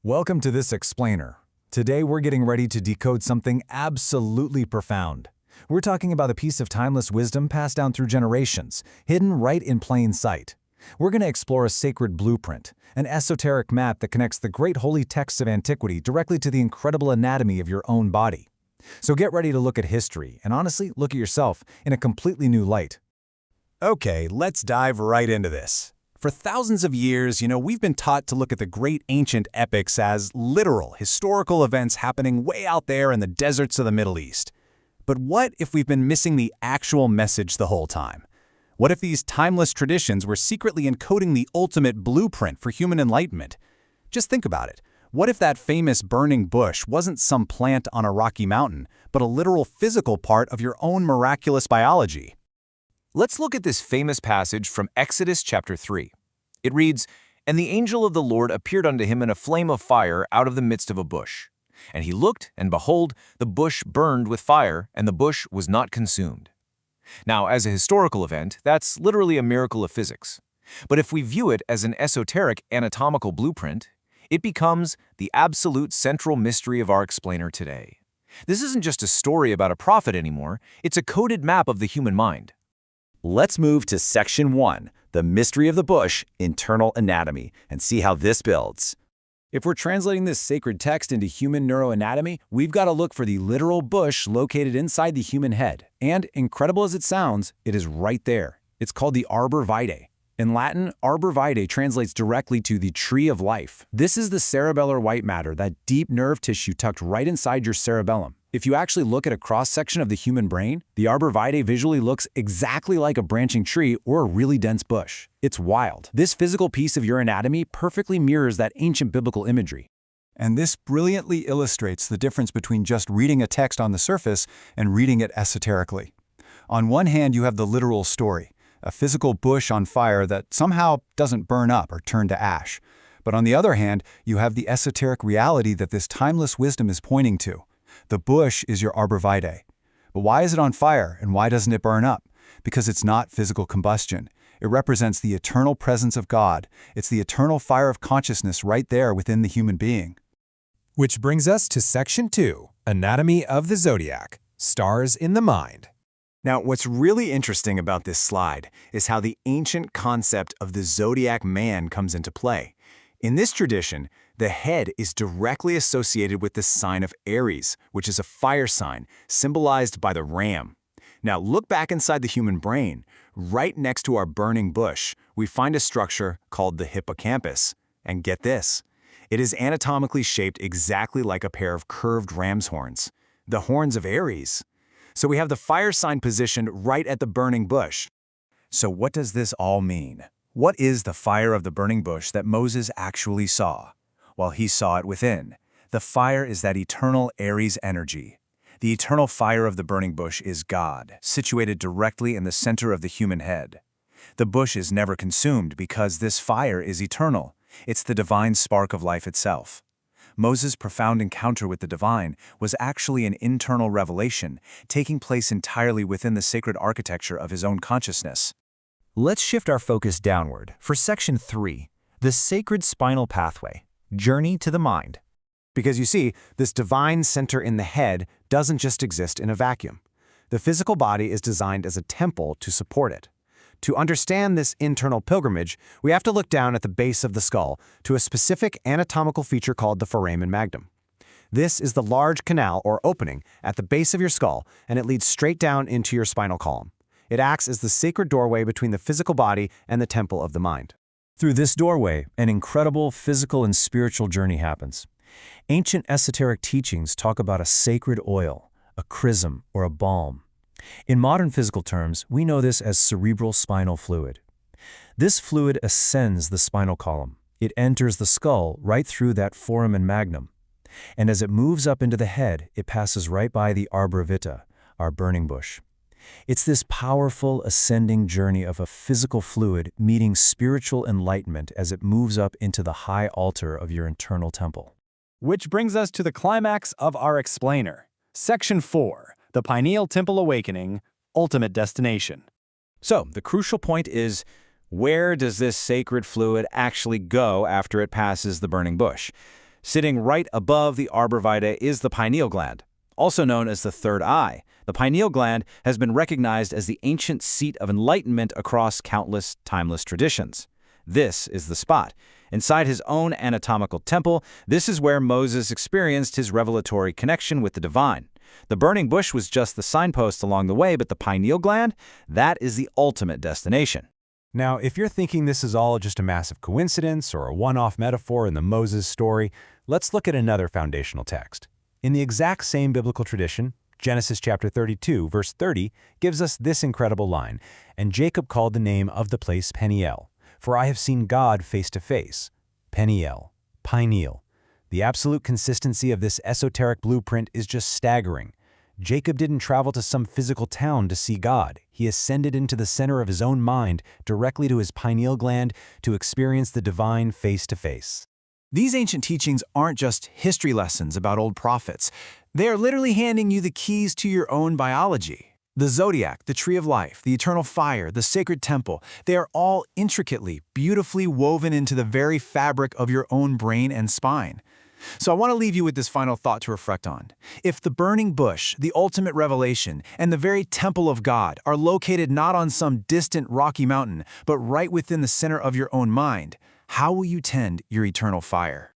Welcome to this explainer. Today we're getting ready to decode something absolutely profound. We're talking about a piece of timeless wisdom passed down through generations, hidden right in plain sight. We're going to explore a sacred blueprint, an esoteric map that connects the great holy texts of antiquity directly to the incredible anatomy of your own body. So get ready to look at history, and honestly, look at yourself in a completely new light. Okay, let's dive right into this. For thousands of years, we've been taught to look at the great ancient epics as literal, historical events happening way out there in the deserts of the Middle East. But what if we've been missing the actual message the whole time? What if these timeless traditions were secretly encoding the ultimate blueprint for human enlightenment? Just think about it. What if that famous burning bush wasn't some plant on a rocky mountain, but a literal physical part of your own miraculous biology? Let's look at this famous passage from Exodus chapter 3. It reads, "And the angel of the Lord appeared unto him in a flame of fire out of the midst of a bush. And he looked, and behold, the bush burned with fire, and the bush was not consumed." Now, as a historical event, that's literally a miracle of physics. But if we view it as an esoteric anatomical blueprint, it becomes the absolute central mystery of our explainer today. This isn't just a story about a prophet anymore, it's a coded map of the human mind. Let's move to Section 1, the mystery of the bush, internal anatomy, and see how this builds. If we're translating this sacred text into human neuroanatomy, we've got to look for the literal bush located inside the human head. And, incredible as it sounds, it is right there. It's called the arbor vitae. In Latin, arbor vitae translates directly to the tree of life. This is the cerebellar white matter, that deep nerve tissue tucked right inside your cerebellum. If you actually look at a cross-section of the human brain, the arbor vitae visually looks exactly like a branching tree or a really dense bush. It's wild. This physical piece of your anatomy perfectly mirrors that ancient biblical imagery. And this brilliantly illustrates the difference between just reading a text on the surface and reading it esoterically. On one hand, you have the literal story, a physical bush on fire that somehow doesn't burn up or turn to ash. But on the other hand, you have the esoteric reality that this timeless wisdom is pointing to. The bush is your arbor vitae. But why is it on fire, and why doesn't it burn up? Because it's not physical combustion. It represents the eternal presence of God. It's the eternal fire of consciousness right there within the human being. Which brings us to Section 2, Anatomy of the Zodiac, Stars in the Mind. Now, what's really interesting about this slide is how the ancient concept of the zodiac man comes into play. In this tradition, the head is directly associated with the sign of Aries, which is a fire sign, symbolized by the ram. Now, look back inside the human brain. Right next to our burning bush, we find a structure called the hippocampus. And get this, it is anatomically shaped exactly like a pair of curved ram's horns, the horns of Aries. So we have the fire sign positioned right at the burning bush. So what does this all mean? What is the fire of the burning bush that Moses actually saw? Well, he saw it within. The fire is that eternal Aries energy. The eternal fire of the burning bush is God, situated directly in the center of the human head. The bush is never consumed because this fire is eternal. It's the divine spark of life itself. Moses' profound encounter with the divine was actually an internal revelation, taking place entirely within the sacred architecture of his own consciousness. Let's shift our focus downward for Section 3, the sacred spinal pathway, Journey to the Mind. Because you see, this divine center in the head doesn't just exist in a vacuum. The physical body is designed as a temple to support it. To understand this internal pilgrimage, we have to look down at the base of the skull to a specific anatomical feature called the foramen magnum. This is the large canal or opening at the base of your skull, and it leads straight down into your spinal column. It acts as the sacred doorway between the physical body and the temple of the mind. Through this doorway, an incredible physical and spiritual journey happens. Ancient esoteric teachings talk about a sacred oil, a chrism, or a balm. In modern physical terms, we know this as cerebral spinal fluid. This fluid ascends the spinal column. It enters the skull right through that foramen magnum. And as it moves up into the head, it passes right by the arbor vitae, our burning bush. It's this powerful ascending journey of a physical fluid meeting spiritual enlightenment as it moves up into the high altar of your internal temple. Which brings us to the climax of our explainer. Section 4, the Pineal Temple Awakening, Ultimate Destination. So, the crucial point is, where does this sacred fluid actually go after it passes the burning bush? Sitting right above the arbor vitae is the pineal gland, also known as the third eye. The pineal gland has been recognized as the ancient seat of enlightenment across countless timeless traditions. This is the spot. Inside his own anatomical temple, this is where Moses experienced his revelatory connection with the divine. The burning bush was just the signpost along the way, but the pineal gland, that is the ultimate destination. Now, if you're thinking this is all just a massive coincidence or a one-off metaphor in the Moses story, let's look at another foundational text. In the exact same biblical tradition, Genesis chapter 32, verse 30, gives us this incredible line, "And Jacob called the name of the place Peniel, for I have seen God face to face." Peniel, pineal. The absolute consistency of this esoteric blueprint is just staggering. Jacob didn't travel to some physical town to see God. He ascended into the center of his own mind, directly to his pineal gland, to experience the divine face to face. These ancient teachings aren't just history lessons about old prophets. They are literally handing you the keys to your own biology. The zodiac, the tree of life, the eternal fire, the sacred temple, they are all intricately, beautifully woven into the very fabric of your own brain and spine. So I want to leave you with this final thought to reflect on. If the burning bush, the ultimate revelation, and the very temple of God are located not on some distant rocky mountain, but right within the center of your own mind, how will you tend your eternal fire?